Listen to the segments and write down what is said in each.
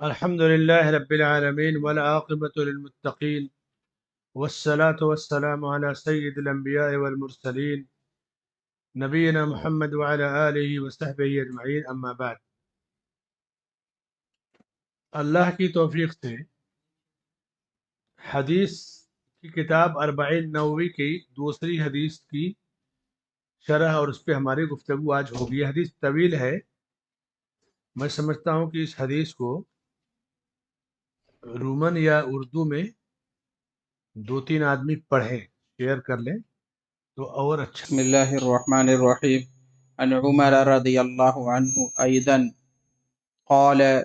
الحمد لله رب العالمين والعاقبة للمتقين والصلاة والسلام على سيد الأنبياء والمرسلين نبينا محمد وعلى آله وصحبه أجمعين أما بعد. اللہ کی توفیق سے حدیث کی کتاب اربعین نووی کی دوسری حدیث کی شرح اور اس پہ ہماری گفتگو آج ہوگی. یہ حدیث طویل ہے. میں سمجھتا ہوں کہ اس حدیث کو رومن یا اردو میں 2-3 آدمی پڑھیں، شیئر کر لیں تو اور اچھا. بسم الله الرحمن الرحيم. عن عمر رضي الله عنه أيضا قال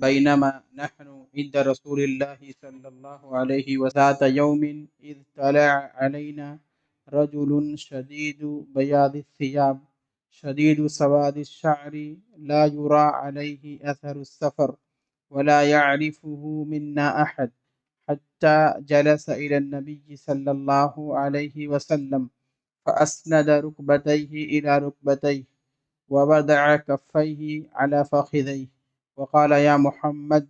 بينما نحن عند رسول الله صلى الله عليه وذات يوم إذ طلع علينا رجل شديد بياض الثياب شديد سواد الشعر لا يرى عليه أثر السفر ولا يعرفه منا أحد حتى جلس إلى النبي صلى الله عليه وسلم فأسند ركبتيه إلى ركبتيه ووضع كفيه على فخذيه وقال يا محمد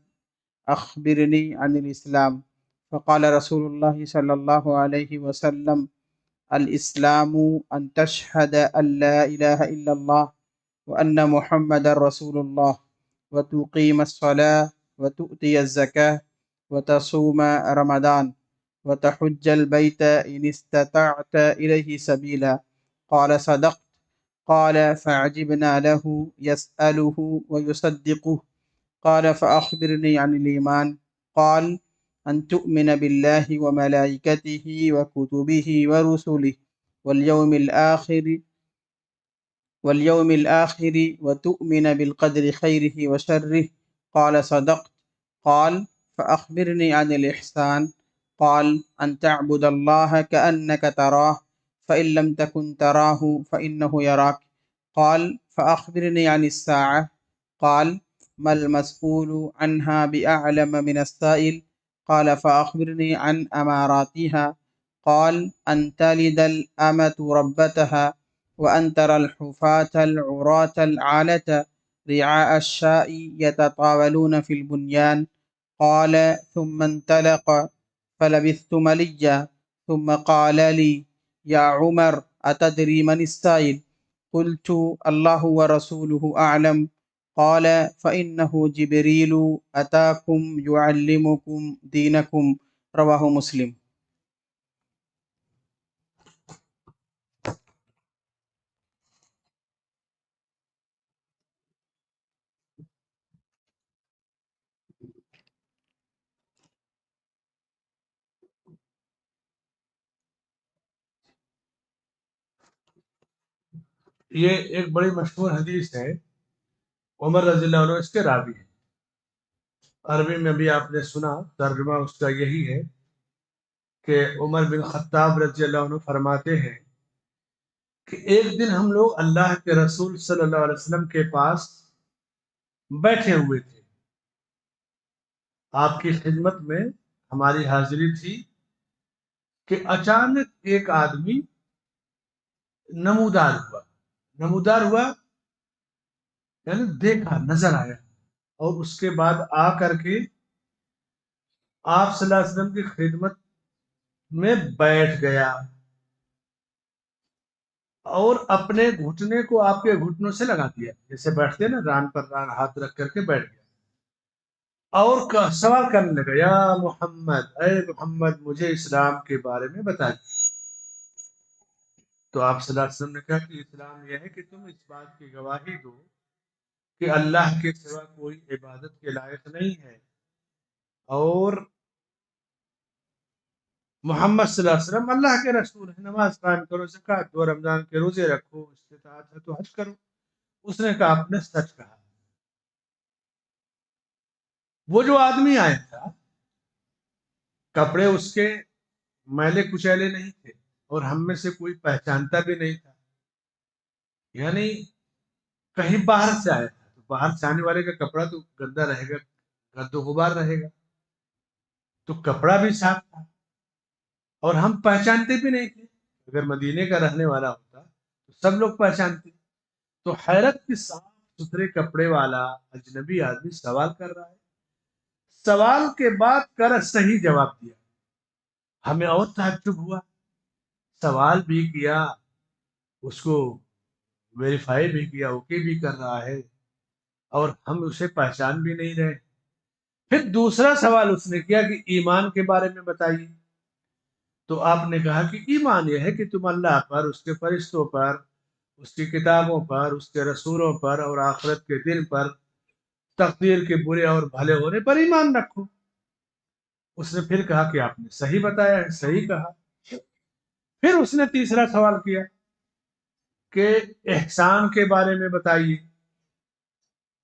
أخبرني عن الإسلام. فقال رسول الله صلى الله عليه وسلم الإسلام أن تشهد أن لا إله إلا الله وأن محمد رسول الله وتقيم الصلاة وتؤتي الزكاة وتصوم رمضان وتحج البيت إن استطعت إليه سبيلا. قال صدقت. قال فعجبنا له يسأله ويصدقه. قال فأخبرني عن الإيمان. قال أن تؤمن بالله وملائكته وكتبه ورسله واليوم الآخر وتؤمن بالقدر خيره وشره. قال صدقت. قال فأخبرني عن الإحسان. قال أن تعبد الله كأنك تراه فإن لم تكن تراه فإنه يراك. قال فأخبرني عن الساعة. قال ما المسؤول عنها بأعلم من السائل. قال فأخبرني عن أماراتها. قال أن تلد الأمة ربتها وأن ترى الحفاة العراة العالة رعاء الشاء يتطاولون في البنيان. قال ثم انطلق فلبثت مليا ثم قال لي يا عمر أتدري من السائل؟ قلت الله ورسوله أعلم. قال فإنه جبريل أتاكم يعلمكم دينكم. رواه مسلم. یہ ایک بڑی مشہور حدیث ہے. عمر رضی اللہ عنہ اس کے راوی ہیں. عربی میں بھی آپ نے سنا، ترجمہ اس کا یہی ہے کہ عمر بن خطاب رضی اللہ عنہ فرماتے ہیں کہ ایک دن ہم لوگ اللہ کے رسول صلی اللہ علیہ وسلم کے پاس بیٹھے ہوئے تھے. آپ کی خدمت میں ہماری حاضری تھی کہ اچانک ایک آدمی نمودار ہوا یعنی دیکھا، نظر آیا، اور اس کے بعد آ کر کے آپ صلی اللہ علیہ وسلم کی خدمت میں بیٹھ گیا اور اپنے گھٹنے کو آپ کے گھٹنوں سے لگا دیا، جیسے بیٹھتے نا، ران پر ران ہاتھ رکھ کر کے بیٹھ گیا اور سوال کرنے لگا یا محمد، اے محمد مجھے اسلام کے بارے میں بتا دیں. تو آپ صلی اللہ علیہ وسلم نے کہا کہ اسلام یہ ہے کہ تم اس بات کی گواہی دو کہ اللہ کے سوا کوئی عبادت کے لائق نہیں ہے اور محمد صلی اللہ علیہ وسلم اللہ کے رسول ہیں. نماز قائم کرو، زکات دو، رمضان کے روزے رکھو، استطاعت ہے تو حج کرو. اس نے کہا آپ نے سچ کہا. وہ جو آدمی آیا تھا کپڑے اس کے میلے کچیلے نہیں تھے اور ہم میں سے کوئی پہچانتا بھی نہیں تھا، یعنی کہیں باہر سے آیا تھا. تو باہر سے آنے والے کا کپڑا تو گندا رہے گا، گرد و غبار رہے گا، تو کپڑا بھی صاف تھا اور ہم پہچانتے بھی نہیں تھے. اگر مدینے کا رہنے والا ہوتا تو سب لوگ پہچانتے. تو حیرت کے صاف ستھرے کپڑے والا اجنبی آدمی سوال کر رہا ہے سوال کے بعد کر صحیح جواب دیا. ہمیں اور تعجب ہوا، سوال بھی کیا، اس کو ویریفائی بھی کیا، اوکے بھی کر رہا ہے، اور ہم اسے پہچان بھی نہیں رہے. پھر دوسرا سوال اس نے کیا کہ ایمان کے بارے میں بتائیے. تو آپ نے کہا کہ ایمان یہ ہے کہ تم اللہ پر، اس کے فرشتوں پر، اس کی کتابوں پر، اس کے رسولوں پر اور آخرت کے دن پر، تقدیر کے برے اور بھلے ہونے پر ایمان رکھو. اس نے پھر کہا کہ آپ نے صحیح بتایا ہے، صحیح کہا. پھر اس نے تیسرا سوال کیا کہ احسان کے بارے میں بتائیے.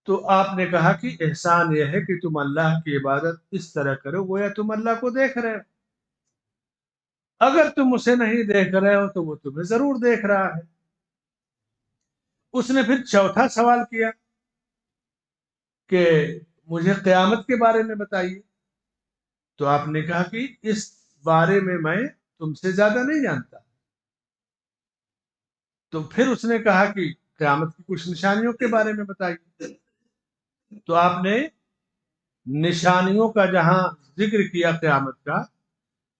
تو آپ نے کہا کہ احسان یہ ہے کہ تم اللہ کی عبادت اس طرح کرو گویا تم اللہ کو دیکھ رہے ہو. اگر تم اسے نہیں دیکھ رہے ہو تو وہ تمہیں ضرور دیکھ رہا ہے. اس نے پھر چوتھا سوال کیا کہ مجھے قیامت کے بارے میں بتائیے. تو آپ نے کہا کہ اس بارے میں تم سے زیادہ نہیں جانتا. تو پھر اس نے کہا کہ قیامت کی کچھ نشانیوں کے بارے میں بتائیے. تو آپ نے نشانیوں کا جہاں ذکر کیا قیامت کا،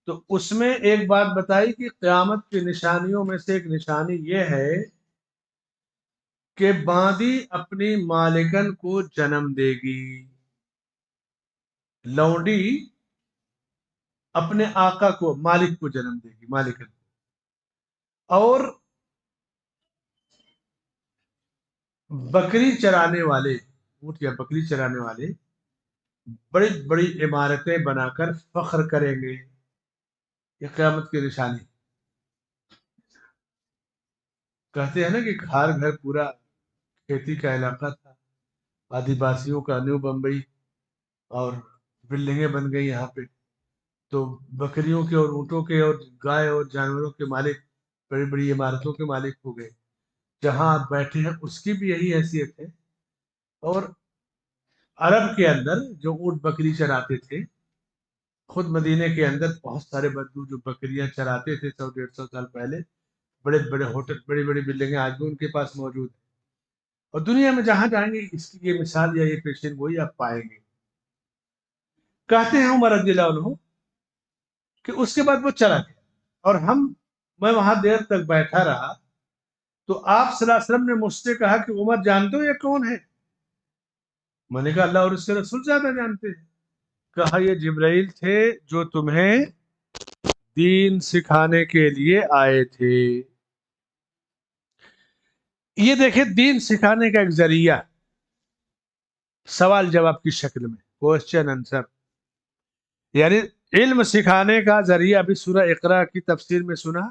تو اس میں ایک بات بتائی کہ قیامت کی نشانیوں میں سے ایک نشانی یہ ہے کہ باندی اپنی مالکن کو جنم دے گی. لونڈی اپنے آقا کو، مالک کو جنم دے گی، مالکن کو. اور بکری چرانے والے، اونٹ یا بکری چرانے والے بڑی بڑی عمارتیں بنا کر فخر کریں گے. یہ قیامت کی نشانی. کہتے ہیں نا کہ ہر گھر پورا کھیتی کا علاقہ تھا، آدیواسیوں کا، نیو بمبئی، اور بلڈنگیں بن گئی یہاں پہ. تو بکریوں کے اور اونٹوں کے اور گائے اور جانوروں کے مالک بڑی بڑی عمارتوں کے مالک ہو گئے. جہاں آپ بیٹھے ہیں اس کی بھی یہی حیثیت ہے. اور عرب کے اندر جو اونٹ بکری چراتے تھے، خود مدینے کے اندر بہت سارے بدو جو بکریاں چراتے تھے 100-150 سال پہلے، بڑے بڑے ہوٹل، بڑی بڑی بلڈنگیں آج بھی ان کے پاس موجود ہیں. اور دنیا میں جہاں جائیں گے اس کی یہ مثال یا یہ پیشن گوئی آپ پائیں گے. کہتے ہیں عمر رضی اللہ عنہ کہ اس کے بعد وہ چلا گیا، اور میں وہاں دیر تک بیٹھا رہا. تو آپ صلی اللہ علیہ وسلم نے مجھ سے کہا کہ عمر جانتے ہو یہ کون ہے؟ میں نے کہا اللہ اور اس کے رسول زیادہ جانتے ہیں. کہا یہ جبرائیل تھے جو تمہیں دین سکھانے کے لیے آئے تھے. یہ دیکھیں، دین سکھانے کا ایک ذریعہ سوال جواب کی شکل میں، کوشچن آنسر، یعنی علم سکھانے کا ذریعہ. ابھی سورہ اقرا کی تفسیر میں سنا،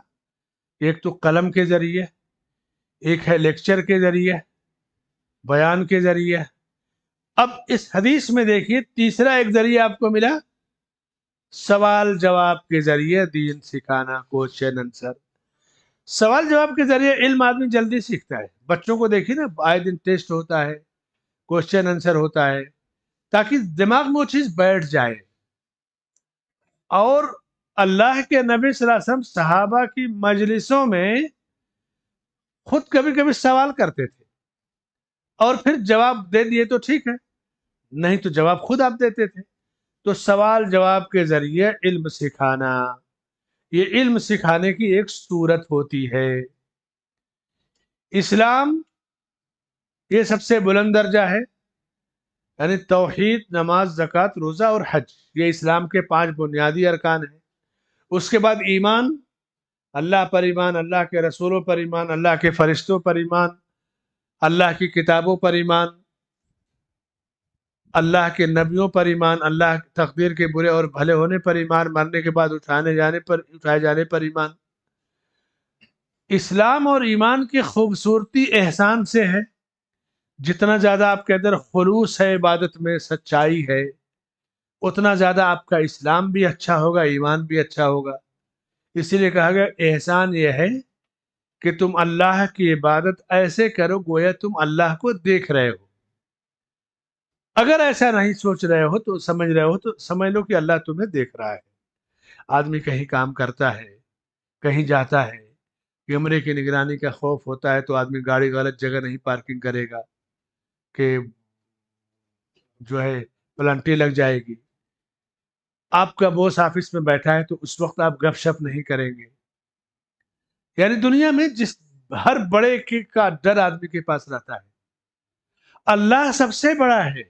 ایک تو قلم کے ذریعے، ایک ہے لیکچر کے ذریعے، بیان کے ذریعے. اب اس حدیث میں دیکھیے تیسرا ایک ذریعہ آپ کو ملا، سوال جواب کے ذریعے دین سکھانا، کوشچن آنسر. سوال جواب کے ذریعے علم آدمی جلدی سیکھتا ہے. بچوں کو دیکھیے نا، آئے دن ٹیسٹ ہوتا ہے، کوشچن آنسر ہوتا ہے، تاکہ دماغ میں وہ چیز بیٹھ جائے. اور اللہ کے نبی صلی اللہ علیہ وسلم صحابہ کی مجلسوں میں خود کبھی کبھی سوال کرتے تھے، اور پھر جواب دے دیے تو ٹھیک ہے، نہیں تو جواب خود آپ دیتے تھے. تو سوال جواب کے ذریعے علم سکھانا، یہ علم سکھانے کی ایک صورت ہوتی ہے. اسلام یہ سب سے بلند درجہ ہے، یعنی توحید، نماز، زکوٰۃ، روزہ اور حج، یہ اسلام کے 5 بنیادی ارکان ہیں. اس کے بعد ایمان، اللہ پر ایمان، اللہ کے رسولوں پر ایمان، اللہ کے فرشتوں پر ایمان، اللہ کی کتابوں پر ایمان، اللہ کے نبیوں پر ایمان، اللہ تقدیر کے برے اور بھلے ہونے پر ایمان، مرنے کے بعد اٹھائے جانے پر ایمان. اسلام اور ایمان کی خوبصورتی احسان سے ہے. جتنا زیادہ آپ کے اندر خلوص ہے، عبادت میں سچائی ہے، اتنا زیادہ آپ کا اسلام بھی اچھا ہوگا، ایمان بھی اچھا ہوگا. اسی لیے کہا گیا احسان یہ ہے کہ تم اللہ کی عبادت ایسے کرو گویا تم اللہ کو دیکھ رہے ہو. اگر ایسا نہیں سوچ رہے ہو تو سمجھ لو کہ اللہ تمہیں دیکھ رہا ہے. آدمی کہیں کام کرتا ہے، کہیں جاتا ہے، کیمرے کی نگرانی کا خوف ہوتا ہے تو آدمی گاڑی غلط جگہ نہیں پارکنگ کرے گا کہ جو ہے پلنٹی لگ جائے گی. آپ کا بوس آفس میں بیٹھا ہے تو اس وقت آپ گپ شپ نہیں کریں گے. یعنی دنیا میں جس ہر بڑے کا ڈر آدمی کے پاس رہتا ہے. اللہ سب سے بڑا ہے.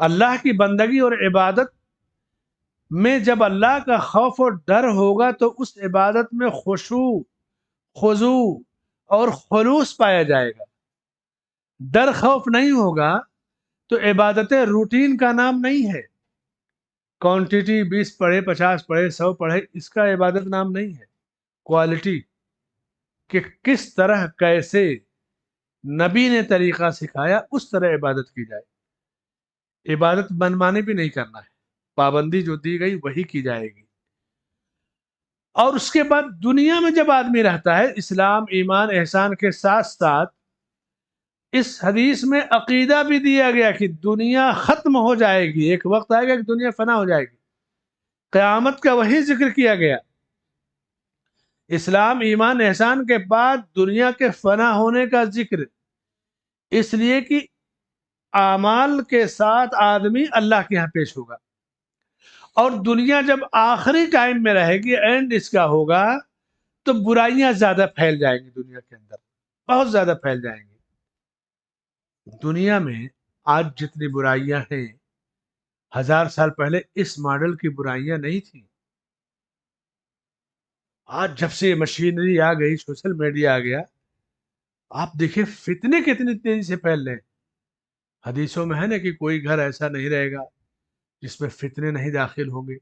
اللہ کی بندگی اور عبادت میں جب اللہ کا خوف اور ڈر ہوگا تو اس عبادت میں خشوع، خضوع اور خلوص پایا جائے گا. ڈر خوف نہیں ہوگا تو عبادتیں روٹین کا نام نہیں ہے. کوانٹٹی 20 پڑھے، 50 پڑھے، 100 پڑھے، اس کا عبادت نام نہیں ہے. کوالٹی کہ کس طرح کیسے نبی نے طریقہ سکھایا اس طرح عبادت کی جائے. عبادت منمانی بھی نہیں کرنا ہے، پابندی جو دی گئی وہی کی جائے گی. اور اس کے بعد دنیا میں جب آدمی رہتا ہے اسلام، ایمان، احسان کے ساتھ ساتھ اس حدیث میں عقیدہ بھی دیا گیا کہ دنیا ختم ہو جائے گی، ایک وقت آئے گا کہ دنیا فنا ہو جائے گی. قیامت کا وہی ذکر کیا گیا. اسلام، ایمان، احسان کے بعد دنیا کے فنا ہونے کا ذکر، اس لیے کہ اعمال کے ساتھ آدمی اللہ کے ہاں پیش ہوگا. اور دنیا جب آخری ٹائم میں رہے گی، اینڈ اس کا ہوگا، تو برائیاں زیادہ پھیل جائیں گی دنیا کے اندر، بہت زیادہ پھیل جائیں گی. دنیا میں آج جتنی برائیاں ہیں 1000 سال پہلے اس ماڈل کی برائیاں نہیں تھیں. آج جب سے مشینری آ گئی، سوشل میڈیا آ گیا، آپ دیکھیں فتنے کتنی تیزی سے پھیل رہے ہیں. حدیثوں میں ہے نا کہ کوئی گھر ایسا نہیں رہے گا جس میں فتنے نہیں داخل ہوں گے.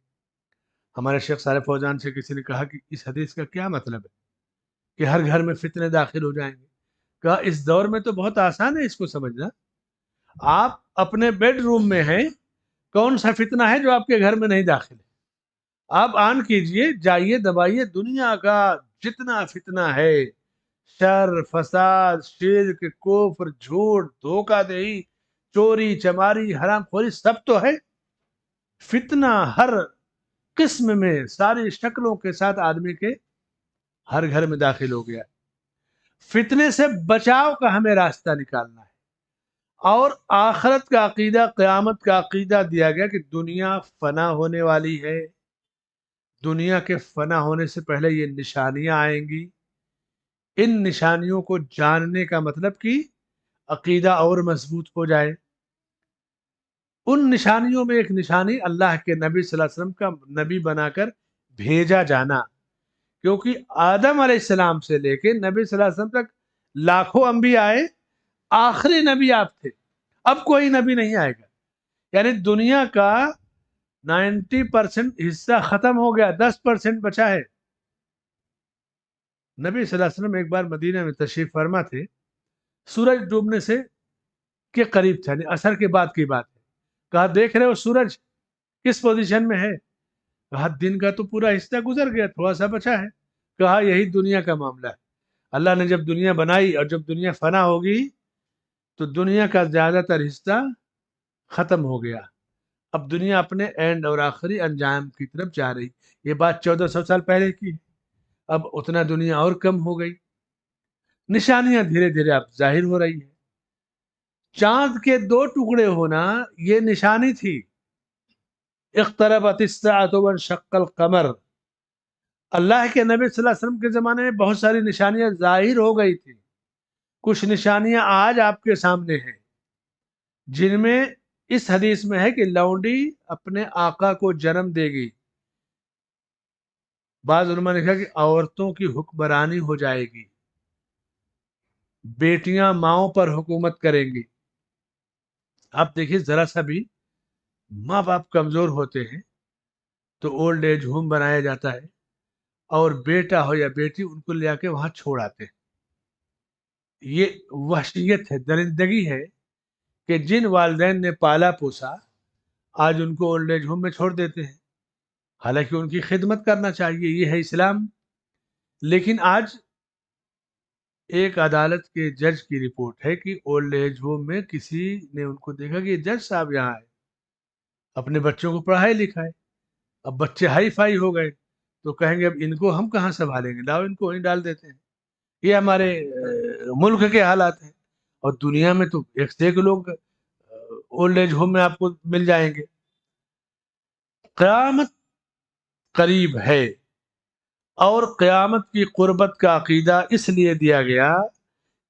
ہمارے شیخ صالح فوزان سے کسی نے کہا کہ اس حدیث کا کیا مطلب ہے کہ ہر گھر میں فتنے داخل ہو جائیں گے. کہا اس دور میں تو بہت آسان ہے اس کو سمجھنا. آپ اپنے بیڈ روم میں ہیں، کون سا فتنہ ہے جو آپ کے گھر میں نہیں داخل ہے؟ آپ آن کیجئے، جائیے، دبائیے، دنیا کا جتنا فتنہ ہے، شر، فساد، شرک، کفر، جھوٹ، دھوکہ دہی، چوری، چماری، حرام خوری، سب تو ہے. فتنہ ہر قسم میں، ساری شکلوں کے ساتھ آدمی کے ہر گھر میں داخل ہو گیا. فتنے سے بچاؤ کا ہمیں راستہ نکالنا ہے. اور آخرت کا عقیدہ، قیامت کا عقیدہ دیا گیا کہ دنیا فنا ہونے والی ہے. دنیا کے فنا ہونے سے پہلے یہ نشانیاں آئیں گی. ان نشانیوں کو جاننے کا مطلب کہ عقیدہ اور مضبوط ہو جائے. ان نشانیوں میں ایک نشانی اللہ کے نبی صلی اللہ علیہ وسلم کا نبی بنا کر بھیجا جانا. کیونکہ آدم علیہ السلام سے لے کے نبی صلی اللہ علیہ وسلم تک لاکھوں انبیاء آئے، آخری نبی آپ تھے. اب کوئی نبی نہیں آئے گا. یعنی دنیا کا 90% حصہ ختم ہو گیا، 10% بچا ہے. نبی صلی اللہ علیہ وسلم ایک بار مدینہ میں تشریف فرما تھے. سورج ڈوبنے سے کے قریب تھا، یعنی عصر کے بعد کی بات ہے. کہا دیکھ رہے ہو سورج کس پوزیشن میں ہے؟ کہا دن کا تو پورا حصہ گزر گیا، تھوڑا سا بچا ہے. کہا یہی دنیا کا معاملہ ہے. اللہ نے جب دنیا بنائی اور جب دنیا فنا ہوگی تو دنیا کا زیادہ تر حصہ ختم ہو گیا. اب دنیا اپنے اینڈ اور آخری انجام کی طرف جا رہی. یہ بات 1400 سال پہلے کی ہے. اب اتنا دنیا اور کم ہو گئی. نشانیاں دھیرے دھیرے اب ظاہر ہو رہی ہیں. چاند کے 2 ٹکڑے ہونا یہ نشانی تھی. اقتربت الساعة وانشق القمر. اللہ کے نبی صلی اللہ علیہ وسلم کے زمانے میں بہت ساری نشانیاں ظاہر ہو گئی تھی. کچھ نشانیاں آج آپ کے سامنے ہیں جن میں اس حدیث میں ہے کہ لونڈی اپنے آقا کو جنم دے گی. بعض علماء نے کہا کہ عورتوں کی حکمرانی ہو جائے گی، بیٹیاں ماؤں پر حکومت کریں گی. آپ دیکھیے ذرا سا بھی ماں باپ کمزور ہوتے ہیں تو اولڈ ایج ہوم بنایا جاتا ہے، اور بیٹا ہو یا بیٹی ان کو لے کے وہاں چھوڑ آتے ہیں. یہ وحشیت ہے، درندگی ہے کہ جن والدین نے پالا پوسا آج ان کو اولڈ ایج ہوم میں چھوڑ دیتے ہیں. حالانکہ ان کی خدمت کرنا چاہیے، یہ ہے اسلام. لیکن آج ایک عدالت کے جج کی رپورٹ ہے کہ اولڈ ایج ہوم میں کسی نے ان کو دیکھا کہ یہ جج صاحب یہاں آئے، اپنے بچوں کو پڑھائے لکھائے. اب بچے ہائی فائی ہو گئے تو کہیں گے اب ان کو ہم کہاں سنبھالیں گے، لاؤ ان کو وہیں ڈال دیتے ہیں. یہ ہمارے ملک کے حالات ہیں. اور دنیا میں تو ایک سے ایک لوگ اولڈ ایج ہوم میں آپ کو مل جائیں گے. قیامت قریب ہے، اور قیامت کی قربت کا عقیدہ اس لیے دیا گیا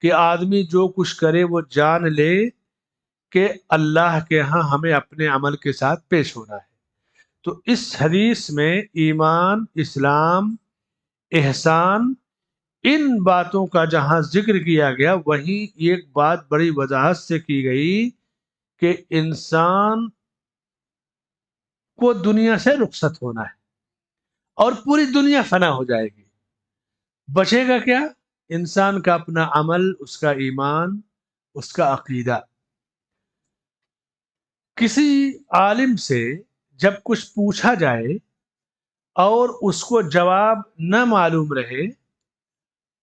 کہ آدمی جو کچھ کرے وہ جان لے کہ اللہ کے ہاں ہمیں اپنے عمل کے ساتھ پیش ہونا ہے۔ تو اس حدیث میں ایمان، اسلام، احسان، ان باتوں کا جہاں ذکر کیا گیا وہیں ایک بات بڑی وضاحت سے کی گئی کہ انسان کو دنیا سے رخصت ہونا ہے اور پوری دنیا فنا ہو جائے گی۔ بچے گا کیا؟ انسان کا اپنا عمل، اس کا ایمان، اس کا عقیدہ۔ کسی عالم سے جب کچھ پوچھا جائے اور اس کو جواب نہ معلوم رہے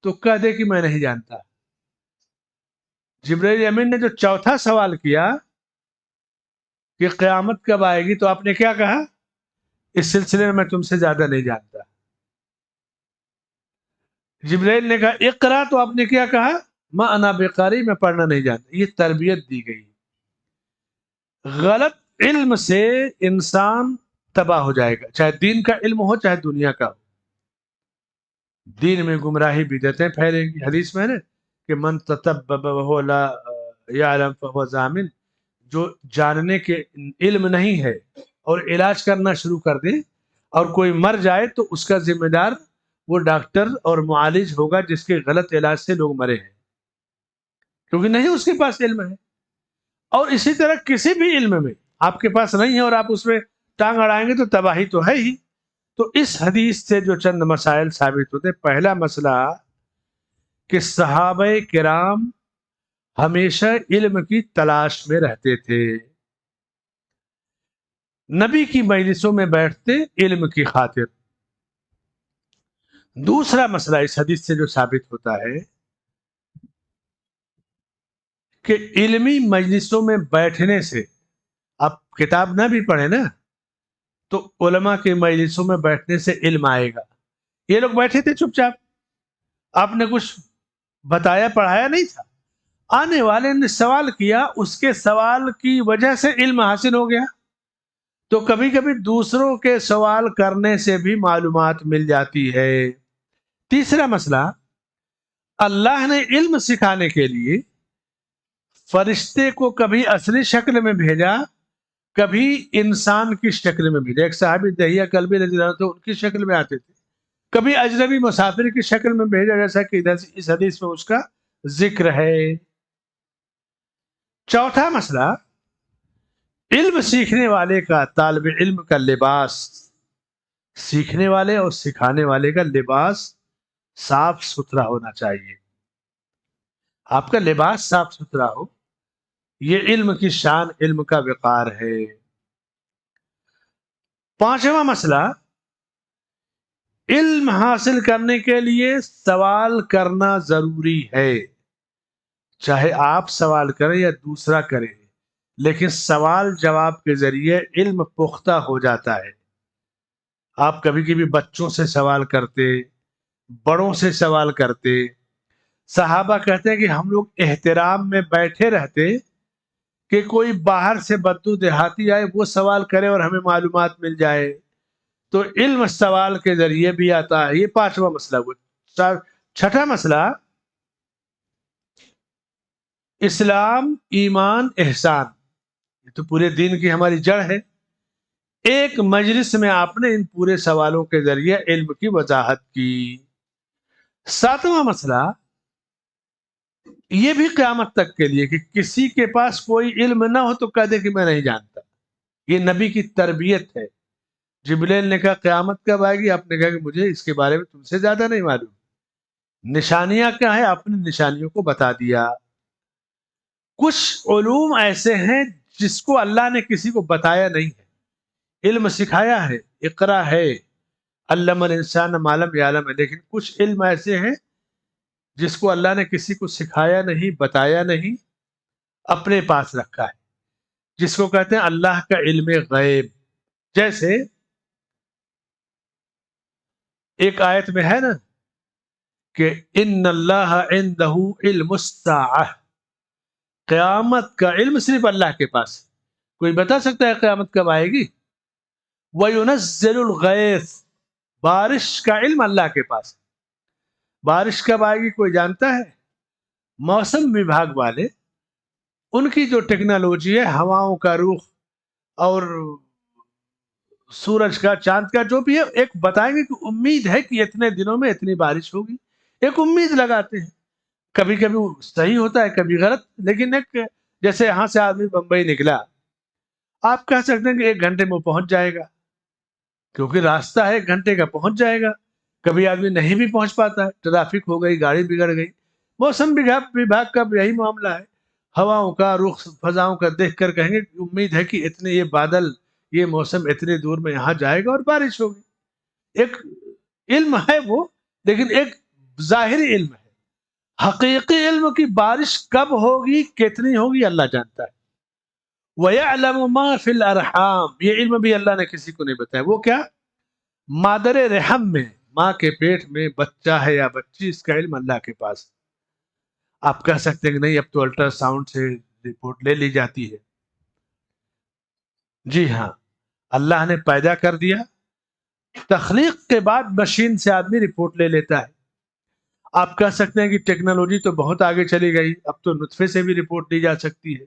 تو کہہ دے کہ میں نہیں جانتا۔ جبرائیل امین نے جو چوتھا سوال کیا کہ قیامت کب آئے گی، تو آپ نے کیا کہا؟ اس سلسلے میں تم سے زیادہ نہیں جانتا۔ جبرائیل نے کہا اقرا، تو آپ نے کیا کہا؟ ما انا بقاری، میں پڑھنا نہیں جانتا۔ یہ تربیت دی گئی۔ غلط علم سے انسان تباہ ہو جائے گا، چاہے دین کا علم ہو چاہے دنیا کا ہو۔ دین میں گمراہی بدعتیں پھیلیں گی۔ حدیث میں ہے نا کہ من تطبب وهو لا يعلم فهو ضامن، جو جاننے کے علم نہیں ہے اور علاج کرنا شروع کر دے اور کوئی مر جائے تو اس کا ذمہ دار وہ ڈاکٹر اور معالج ہوگا جس کے غلط علاج سے لوگ مرے ہیں، کیونکہ نہیں اس کے پاس علم ہے۔ اور اسی طرح کسی بھی علم میں آپ کے پاس نہیں ہے اور آپ اس میں ٹانگ اڑائیں گے تو تباہی تو ہے ہی۔ تو اس حدیث سے جو چند مسائل ثابت ہوتے، پہلا مسئلہ کہ صحابہ کرام ہمیشہ علم کی تلاش میں رہتے تھے، نبی کی مجلسوں میں بیٹھتے علم کی خاطر۔ دوسرا مسئلہ اس حدیث سے جو ثابت ہوتا ہے کہ علمی مجلسوں میں بیٹھنے سے، آپ کتاب نہ بھی پڑھیں نا تو علماء کے مجلسوں میں بیٹھنے سے علم آئے گا۔ یہ لوگ بیٹھے تھے چپ چاپ، آپ نے کچھ بتایا پڑھایا نہیں تھا، آنے والے نے سوال کیا، اس کے سوال کی وجہ سے علم حاصل ہو گیا۔ تو کبھی کبھی دوسروں کے سوال کرنے سے بھی معلومات مل جاتی ہے۔ تیسرا مسئلہ، اللہ نے علم سکھانے کے لیے فرشتے کو کبھی اصلی شکل میں بھیجا، کبھی انسان کی شکل میں بھیجا۔ ایک صحابی دہیہ کلبی رضی اللہ عنہ تو ان کی شکل میں آتے تھے، کبھی اجنبی مسافر کی شکل میں بھیجا، جیسا کہ اس حدیث میں اس کا ذکر ہے۔ چوتھا مسئلہ، علم سیکھنے والے کا، طالب علم کا لباس، سیکھنے والے اور سکھانے والے کا لباس صاف ستھرا ہونا چاہیے۔ آپ کا لباس صاف ستھرا ہو، یہ علم کی شان، علم کا وقار ہے۔ پانچواں مسئلہ، علم حاصل کرنے کے لیے سوال کرنا ضروری ہے، چاہے آپ سوال کریں یا دوسرا کرے، لیکن سوال جواب کے ذریعے علم پختہ ہو جاتا ہے۔ آپ کبھی کبھی بچوں سے سوال کرتے، بڑوں سے سوال کرتے۔ صحابہ کہتے ہیں کہ ہم لوگ احترام میں بیٹھے رہتے کہ کوئی باہر سے بدو دیہاتی آئے، وہ سوال کرے اور ہمیں معلومات مل جائے۔ تو علم سوال کے ذریعے بھی آتا ہے۔ یہ پانچواں مسئلہ ہوا۔ چھٹا مسئلہ، اسلام، ایمان، احسان، یہ تو پورے دین کی ہماری جڑ ہے۔ ایک مجلس میں آپ نے ان پورے سوالوں کے ذریعے علم کی وضاحت کی۔ ساتواں مسئلہ، یہ بھی قیامت تک کے لیے کہ کسی کے پاس کوئی علم نہ ہو تو کہہ دے کہ میں نہیں جانتا۔ یہ نبی کی تربیت ہے۔ جبریل نے کہا قیامت کب آئے گی، آپ نے کہا کہ مجھے اس کے بارے میں تم سے زیادہ نہیں معلوم۔ نشانیاں کیا ہے، آپ نے نشانیوں کو بتا دیا۔ کچھ علوم ایسے ہیں جس کو اللہ نے کسی کو بتایا نہیں ہے، علم سکھایا ہے، اقرا ہے، علم الانسان ما لم یعلم ہے، لیکن کچھ علم ایسے ہیں جس کو اللہ نے کسی کو سکھایا نہیں، بتایا نہیں، اپنے پاس رکھا ہے، جس کو کہتے ہیں اللہ کا علم غیب۔ جیسے ایک آیت میں ہے نا کہ ان اللہ عنده علم الساعہ، قیامت کا علم صرف اللہ کے پاس ہے۔ کوئی بتا سکتا ہے قیامت کب آئے گی؟ وَيُنَزِّلُ الْغَيْثَ، بارش کا علم اللہ کے پاس. بارش کب آئے گی کوئی جانتا ہے؟ موسم وبھاگ والے، ان کی جو ٹیکنالوجی ہے، ہوائوں کا رخ اور سورج کا، چاند کا، جو بھی ہے، ایک بتائیں گے کہ امید ہے کہ اتنے دنوں میں اتنی بارش ہوگی. ایک امید لگاتے ہیں. کبھی کبھی وہ صحیح ہوتا ہے، کبھی غلط، لیکن ایک جیسے یہاں سے آدمی بمبئی نکلا، آپ کہہ سکتے ہیں کہ 1 گھنٹے میں پہنچ جائے گا، کیونکہ راستہ ہے، 1 گھنٹے کا پہنچ جائے گا. کبھی آدمی نہیں بھی پہنچ پاتا ہے، ٹریفک ہو گئی، گاڑی بگڑ گئی. موسم وبھاگ کا یہی معاملہ ہے. ہواؤں کا رخ، فضاؤں کا دیکھ کر کہیں گے کہ امید ہے کہ اتنے یہ بادل، یہ موسم اتنے دور میں یہاں جائے گا اور بارش ہوگی. ایک علم ہے وہ، لیکن ایک ظاہری علم ہے. حقیقی علم کی بارش کب ہوگی، کتنی ہوگی، اللہ جانتا ہے. وَيَعْلَمُ مَا فِي الْأَرْحَامِ، یہ علم بھی اللہ نے کسی کو نہیں بتایا. وہ کیا؟ مادر رحم میں، ماں کے پیٹ میں بچہ ہے یا بچی، اس کا علم اللہ کے پاس. آپ کہہ سکتے ہیں کہ نہیں، اب تو الٹرا ساؤنڈ سے رپورٹ لے لی جاتی ہے. جی ہاں، اللہ نے پیدا کر دیا، تخلیق کے بعد مشین سے آدمی رپورٹ لے لیتا ہے. آپ کہہ سکتے ہیں کہ ٹیکنالوجی تو بہت آگے چلی گئی، اب تو نطفے سے بھی رپورٹ لی جا سکتی ہے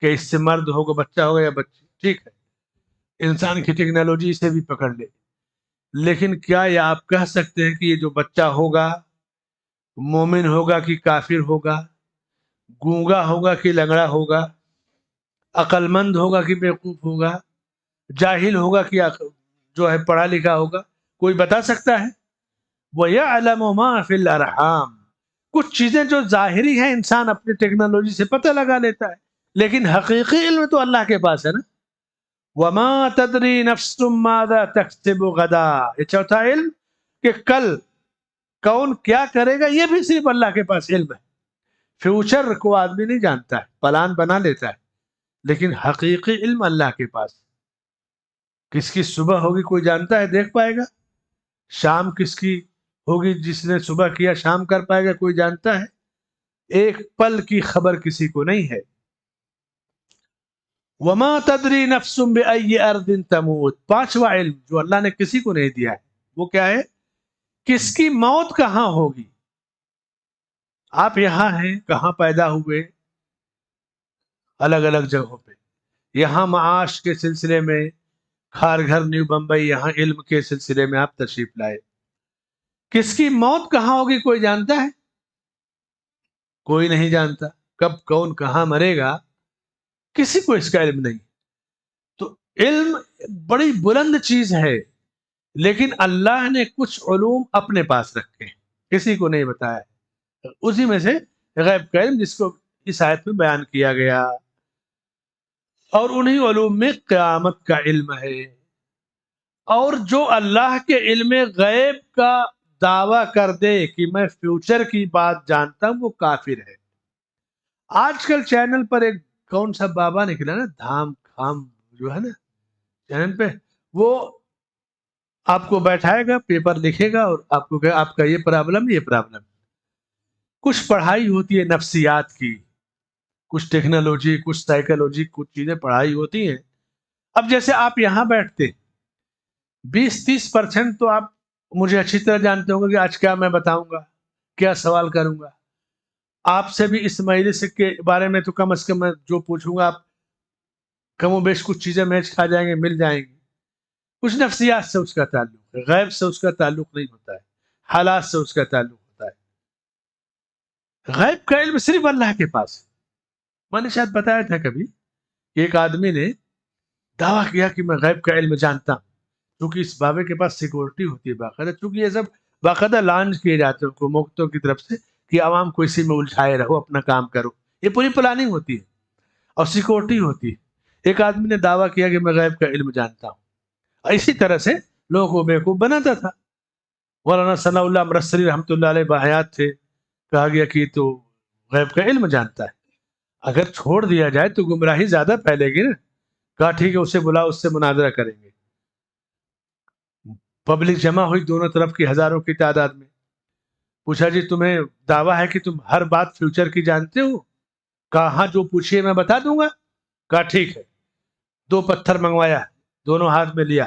کہ اس سے مرد ہوگا، بچہ ہوگا یا بچی. ٹھیک ہے، انسان کی ٹیکنالوجی اسے بھی پکڑ لے. لیکن کیا یہ آپ کہہ سکتے ہیں کہ یہ جو بچہ ہوگا، مومن ہوگا کہ کافر ہوگا، گونگا ہوگا کہ لنگڑا ہوگا، عقل مند ہوگا کہ بیوقوف ہوگا، جاہل ہوگا کہ جو ہے پڑھا لکھا ہوگا؟ کوئی بتا سکتا ہے؟ وَيَعْلَمُ مَا فِي الْأَرْحَامِ، کچھ چیزیں جو ظاہری ہیں انسان اپنی ٹیکنالوجی سے پتہ لگا لیتا ہے، لیکن حقیقی علم تو اللہ کے پاس ہے نا. وَمَا تَدْرِي نَفْسٌ مَاذَا تَكْسِبُ غَدًا، یہ چوتھا علم کہ کل کون کیا کرے گا، یہ بھی صرف اللہ کے پاس علم ہے. فیوچر کو آدمی نہیں جانتا ہے، پلان بنا لیتا ہے، لیکن حقیقی علم اللہ کے پاس. کس کی صبح ہوگی کوئی جانتا ہے، دیکھ پائے گا؟ شام کس کی ہوگی، جس نے صبح کیا شام کر پائے گا، کوئی جانتا ہے؟ ایک پل کی خبر کسی کو نہیں ہے. وَمَا تَدْرِي نَفْسٌ بِأَيِّ أَرْضٍ تَمُوتُ، پانچواں علم جو اللہ نے کسی کو نہیں دیا ہے، وہ کیا ہے؟ کس کی موت کہاں ہوگی. آپ یہاں ہیں، کہاں پیدا ہوئے؟ الگ الگ جگہوں پہ. یہاں معاش کے سلسلے میں کھار گھر نیو بمبئی، یہاں علم کے سلسلے میں آپ تشریف لائے. کس کی موت کہاں ہوگی کوئی جانتا ہے؟ کوئی نہیں جانتا. کب کون کہاں مرے گا، کسی کو اس کا علم نہیں. تو علم بڑی بلند چیز ہے، لیکن اللہ نے کچھ علوم اپنے پاس رکھے، کسی کو نہیں بتایا. اسی میں سے غیب کا علم، جس کو اس آیت میں بیان کیا گیا. اور انہی علوم میں قیامت کا علم ہے. اور جو اللہ کے علم غیب کا دعویٰ کر دے کہ میں فیوچر کی بات جانتا ہوں، وہ کافر ہے. آج کل چینل پر ایک کون سا بابا نکلا نا، دھام خام جو ہے نا چینل پہ، وہ آپ کو بیٹھائے گا، پیپر لکھے گا اور آپ کو کہ آپ کا یہ پرابلم، یہ پرابلم. کچھ پڑھائی ہوتی ہے نفسیات کی، کچھ ٹیکنالوجی، کچھ سائیکالوجی، کچھ چیزیں پڑھائی ہوتی ہیں. اب جیسے آپ یہاں بیٹھتے 20-30% تو آپ مجھے اچھی طرح جانتے ہوں گے کہ آج کیا میں بتاؤں گا، کیا سوال کروں گا. آپ سے بھی اس مجلس کے بارے میں تو کم از کم میں جو پوچھوں گا، آپ کم و بیش کچھ چیزیں میچ کھا جائیں گے، مل جائیں گی. کچھ نفسیات سے اس کا تعلق ہے، غیب سے اس کا تعلق نہیں ہوتا ہے، حالات سے اس کا تعلق ہوتا ہے. غیب کا علم صرف اللہ کے پاس ہے. میں نے شاید بتایا تھا کبھی کہ ایک آدمی نے دعویٰ کیا کہ میں غیب کا علم جانتا ہوں، کیونکہ اس بابے کے پاس سیکورٹی ہوتی ہے باقاعدہ، چونکہ یہ سب باقاعدہ لانچ کیے جاتے ہیں حکومتوں کی طرف سے کہ عوام کو اسی میں الجھائے رہو، اپنا کام کرو. یہ پوری پلاننگ ہوتی ہے اور سیکورٹی ہوتی ہے. ایک آدمی نے دعویٰ کیا کہ میں غیب کا علم جانتا ہوں، اور اسی طرح سے لوگوں کو بیوقوف بناتا تھا. مولانا ثناء اللہ مرسلی رحمۃ اللہ علیہ باحیات تھے. کہا گیا کہ تو غیب کا علم جانتا ہے، اگر چھوڑ دیا جائے تو گمراہی زیادہ پھیلے گی نا. کہا ٹھیک ہے، اسے بلا، اس سے مناظرہ کریں گے. پبلک جمع ہوئی دونوں طرف کی، ہزاروں کی تعداد میں. پوچھا جی تمہیں دعویٰ ہے کہ تم ہر بات فیوچر کی جانتے ہو؟ کہا ہاں، جو پوچھیے میں بتا دوں گا. کہا ٹھیک ہے. 2 پتھر منگوایا، دونوں ہاتھ میں لیا،